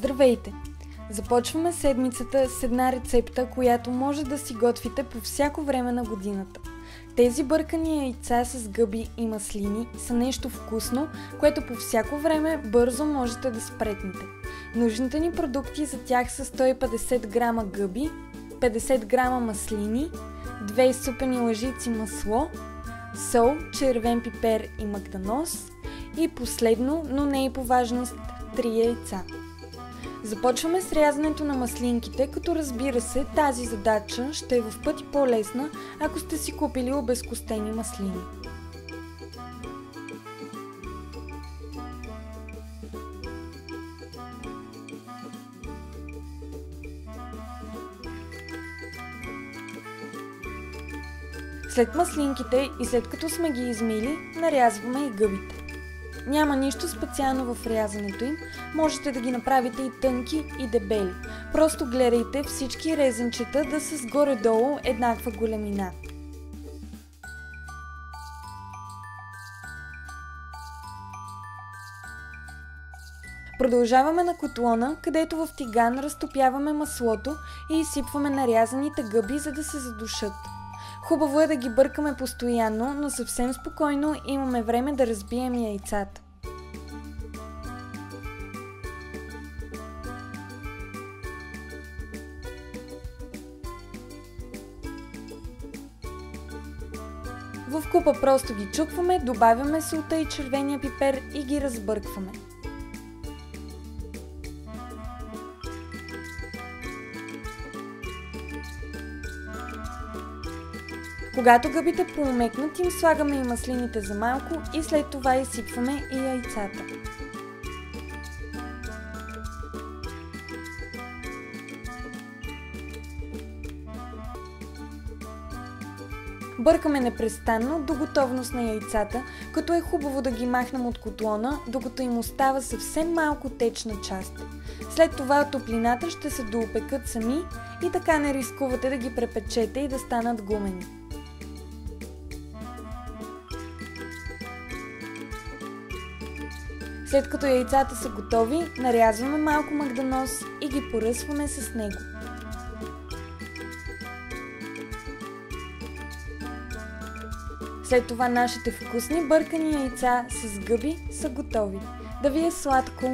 Здравейте! Започваме седмицата с една рецепта, която може да си готвите по всяко време на годината. Тези бъркани яйца с гъби и маслини са нещо вкусно, което по всяко време бързо можете да спретнете. Нужните ни продукти за тях са 150 грама гъби, 50 грама маслини, 2 изсупени лъжици масло, сол, червен пипер и магдanoz и последно, но не и по важност, 3 яйца. Започваме с рязането на маслинките, като разбира се, тази задача ще е в пъти по-лесна, ако сте си купили обезкостени маслини. След маслинките и след като сме ги измили, нарязваме и гъбите. Няма нищо специално в рязането им, можете да ги направите и тънки и дебели. Просто гледайте всички резенчета да са с горе-долу еднаква големина. Продължаваме на котлона, където в тиган разтопяваме маслото и изсипваме нарязаните гъби, за да се задушат. Хубаво е да ги бъркаме постоянно, но съвсем спокойно имаме време да разбием яйцата. В купа просто ги чукваме, добавяме солта и червения пипер и ги разбъркваме. Когато гъбите поумекнат, им слагаме и маслините за малко и след това изсипваме и яйцата. Бъркаме непрестанно до готовност на яйцата, като е хубаво да ги махнем от котлона, докато им остава съвсем малко течна част. След това топлината ще се доопекат сами и така не рискувате да ги препечете и да станат гумени. След като яйцата са готови, нарязваме малко магдanoz и ги поръсваме с него. След това нашите вкусни бъркани яйца с гъби са готови. Да ви е сладко!